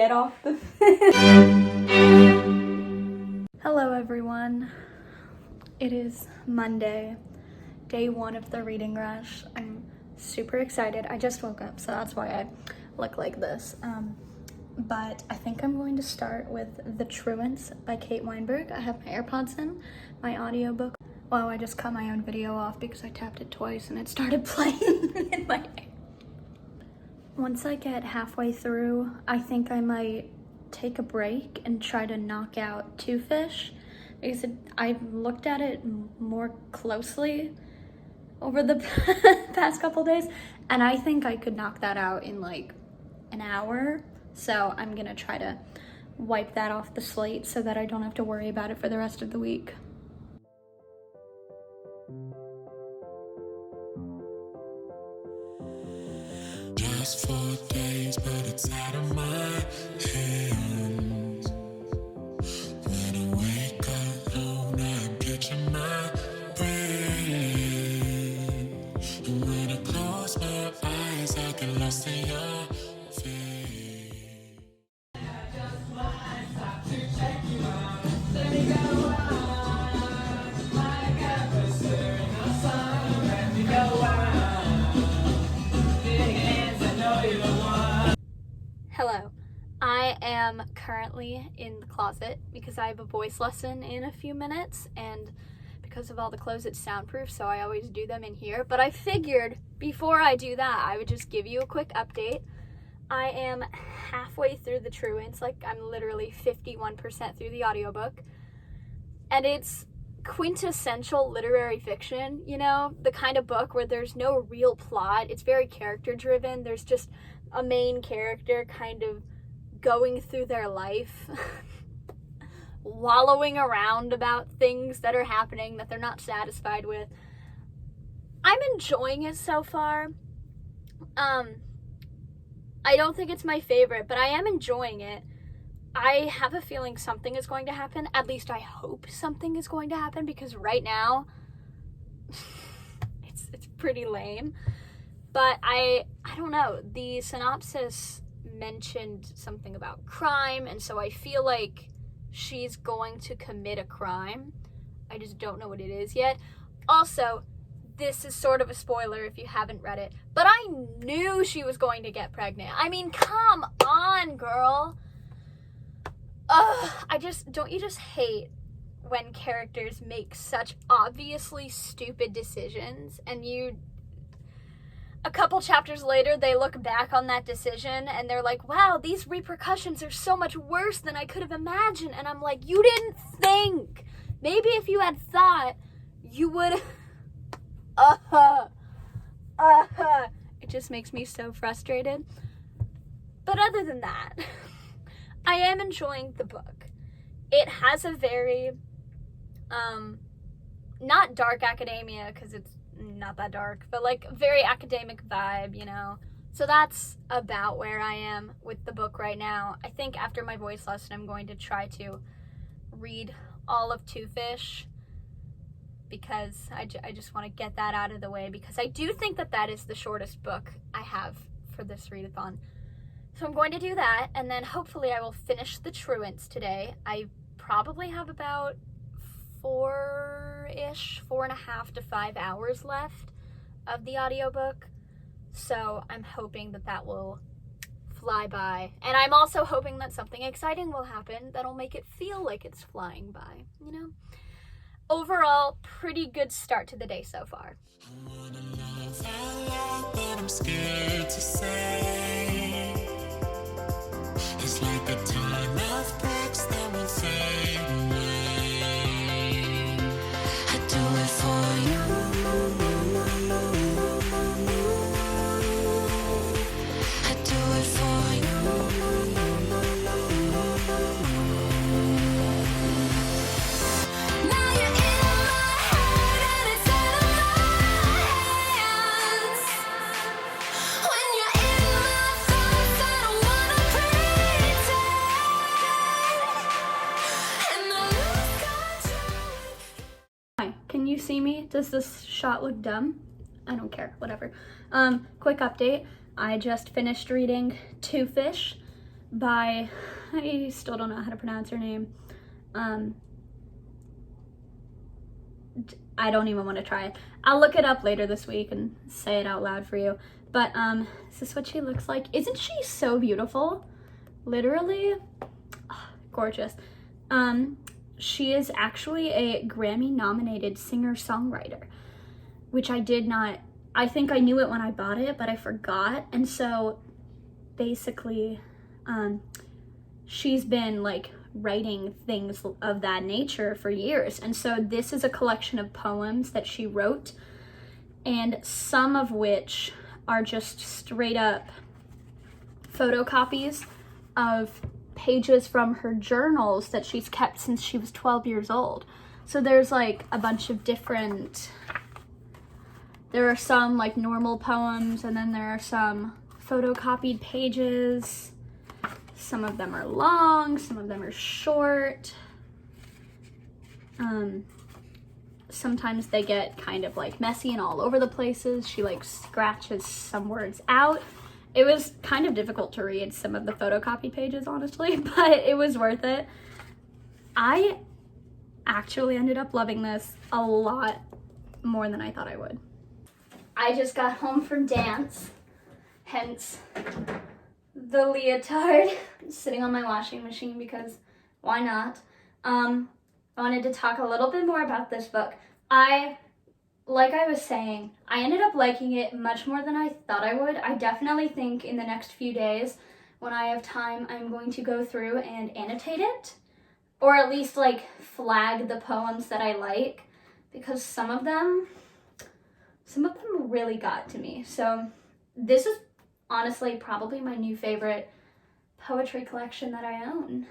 get off the Hello everyone. It is Monday, day 1 of the reading rush. I'm super excited. I just woke up, so that's why I look like this. But I think I'm going to start with The Truants by Kate Weinberg. I have my AirPods in, my audiobook. Wow, I just cut my own video off because I tapped it twice and it started playing in my ear. Once I get halfway through, I think I might take a break and try to knock out Two Fish, because I've looked at it more closely over the past couple days, and I think I could knock that out in like an hour. So I'm gonna try to wipe that off the slate so that I don't have to worry about it for the rest of the week. Just 4 days, but it's out of my hands. When I wake up alone, I'm catching my breath. And when I close my eyes, I get lost in your face. Hello. I am currently in the closet because I have a voice lesson in a few minutes, and because of all the clothes it's soundproof, so I always do them in here. But I figured before I do that, I would just give you a quick update. I am halfway through The Truants, like I'm literally 51% through the audiobook, and it's quintessential literary fiction, you know, the kind of book where there's no real plot. It's very character driven. There's just a main character kind of going through their life, wallowing around about things that are happening that they're not satisfied with. I'm enjoying it so far. I don't think it's my favorite, but I am enjoying it. I have a feeling something is going to happen. At least I hope something is going to happen, because right now it's pretty lame. But I don't know. The synopsis mentioned something about crime, and so I feel like she's going to commit a crime. I just don't know what it is yet. Also, this is sort of a spoiler if you haven't read it, but I knew she was going to get pregnant. I mean, come on, girl. Don't you just hate when characters make such obviously stupid decisions, and a couple chapters later, they look back on that decision and they're like, wow, these repercussions are so much worse than I could have imagined. And I'm like, you didn't think. Maybe if you had thought, you would. It just makes me so frustrated. But other than that, I am enjoying the book. It has a very, not dark academia, because it's not that dark, but like very academic vibe, you know. So that's about where I am with the book right now. I think after my voice lesson, I'm going to try to read all of Two Fish, because I just want to get that out of the way, because I do think that is the shortest book I have for this readathon. So I'm going to do that, and then hopefully I will finish The Truants today. I probably have about 4.5 to 5 hours left of the audiobook, so I'm hoping that will fly by. And I'm also hoping that something exciting will happen that'll make it feel like it's flying by, you know? Overall, pretty good start to the day so far. I wanna love out loud, but I'm scared to say. It's like a ton of bricks that will fade away. I do it for you. I do it for you. Now you're in my heart and it's out of my hands. When you're in my thoughts, I don't wanna pretend. And I lose control. Hi, can you see me? Does this shot look dumb? I don't care, whatever. Quick update. I just finished reading Two Fish by, I still don't know how to pronounce her name. I don't even want to try it. I'll look it up later this week and say it out loud for you. But this is what she looks like. Isn't she so beautiful? Literally, gorgeous. She is actually a Grammy-nominated singer-songwriter, which I think I knew it when I bought it, but I forgot. And so basically, she's been like writing things of that nature for years. And so this is a collection of poems that she wrote, and some of which are just straight up photocopies of pages from her journals that she's kept since she was 12 years old. So there's like a bunch of different, there are some like normal poems, and then there are some photocopied pages. Some of them are long, some of them are short. Sometimes they get kind of like messy and all over the places. She like scratches some words out. It was kind of difficult to read some of the photocopied pages, honestly, but it was worth it. I actually ended up loving this a lot more than I thought I would. I just got home from dance, hence the leotard sitting on my washing machine, because why not? I wanted to talk a little bit more about this book. Like I was saying, I ended up liking it much more than I thought I would. I definitely think in the next few days, when I have time, I'm going to go through and annotate it, or at least like flag the poems that I like, because some of them really got to me. So this is honestly probably my new favorite poetry collection that I own.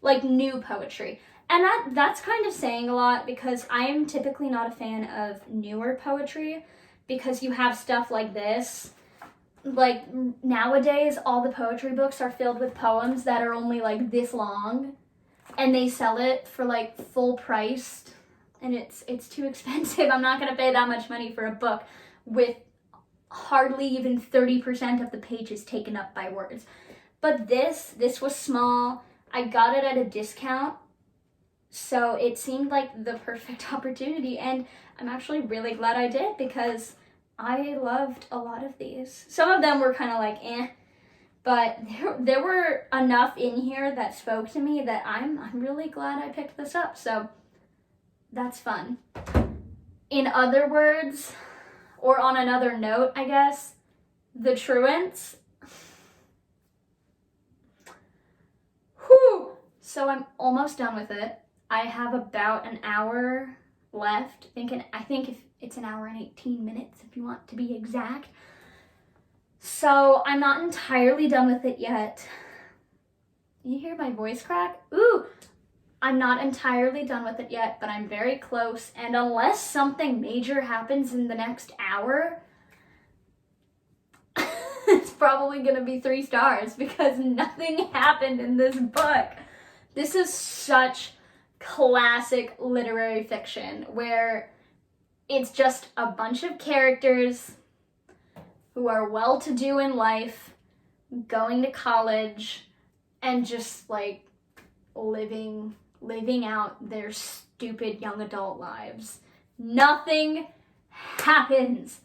Like new poetry. And that's kind of saying a lot, because I am typically not a fan of newer poetry, because you have stuff like this. Like nowadays, all the poetry books are filled with poems that are only like this long, and they sell it for like full price, and it's too expensive. I'm not gonna pay that much money for a book with hardly even 30% of the pages taken up by words. But this was small. I got it at a discount, so it seemed like the perfect opportunity, and I'm actually really glad I did, because I loved a lot of these. Some of them were kind of like but there were enough in here that spoke to me that I'm really glad I picked this up. So that's fun. In other words, or on another note, I guess, the truants. Whew! So I'm almost done with it. I have about an hour left. I think if it's an hour and 18 minutes, if you want to be exact. So I'm not entirely done with it yet. You hear my voice crack? Ooh! I'm not entirely done with it yet, but I'm very close. And unless something major happens in the next hour, it's probably gonna be 3 stars, because nothing happened in this book. This is such classic literary fiction, where it's just a bunch of characters who are well-to-do in life, going to college, and just like living out their stupid young adult lives. Nothing happens.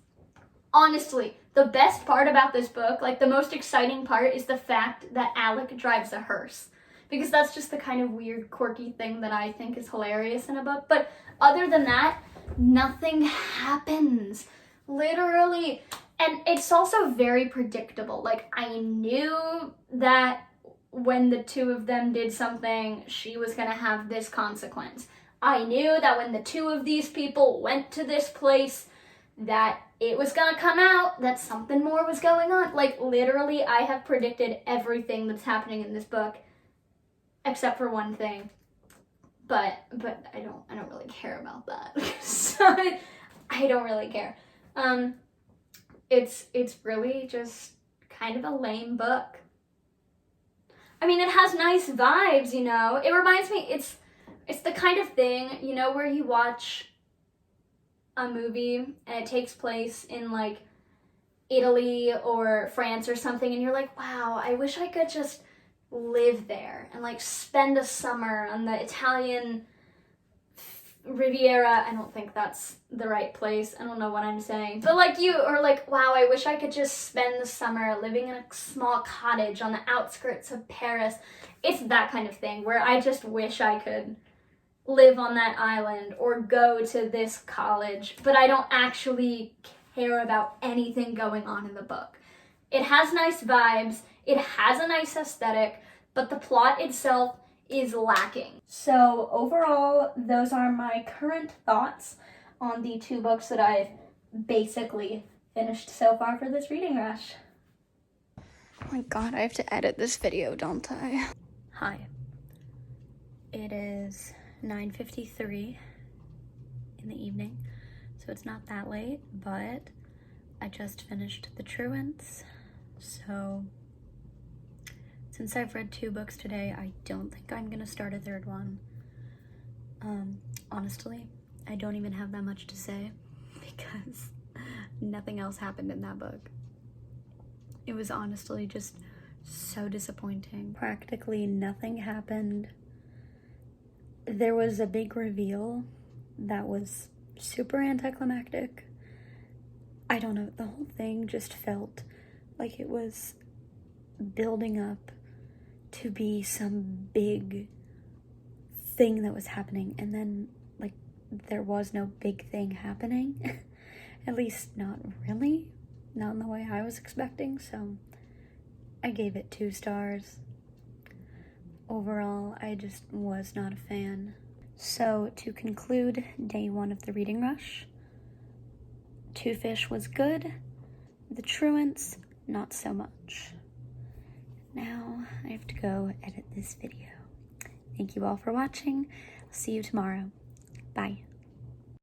Honestly, the best part about this book, like the most exciting part, is the fact that Alec drives a hearse. Because that's just the kind of weird, quirky thing that I think is hilarious in a book. But other than that, nothing happens. Literally. And it's also very predictable. Like, I knew that when the two of them did something, she was gonna have this consequence. I knew that when the two of these people went to this place, that it was gonna come out that something more was going on. Like, literally, I have predicted everything that's happening in this book, except for one thing. But I don't really care about that. So I don't really care. It's really just kind of a lame book. I mean, it has nice vibes, you know. It reminds me, it's the kind of thing, you know, where you watch a movie and it takes place in Italy or France or something, and you're like, wow, I wish I could just live there and like spend a summer on the Italian Riviera. I don't think that's the right place. I don't know what I'm saying. But like you are like, wow, I wish I could just spend the summer living in a small cottage on the outskirts of Paris. It's that kind of thing where I just wish I could live on that island or go to this college, but I don't actually care about anything going on in the book. It has nice vibes, it has a nice aesthetic, but the plot itself is lacking. So overall, those are my current thoughts on the 2 books that I've basically finished so far for this reading rush. Oh my god, I have to edit this video, don't I? Hi. It is 9:53 in the evening, so it's not that late, but I just finished The Truants, so since I've read 2 books today, I don't think I'm gonna start a 3rd one. Honestly, I don't even have that much to say because nothing else happened in that book. It was honestly just so disappointing. Practically nothing happened. There was a big reveal that was super anticlimactic. I don't know, the whole thing just felt like it was building up to be some big thing that was happening, and then like there was no big thing happening. At least not really, not in the way I was expecting, so I gave it 2 stars. Overall, I just was not a fan. So to conclude day 1 of the reading rush, Two Fish was good, The Truants not so much. Now I have to go edit this video. Thank you all for watching. I'll see you tomorrow. Bye.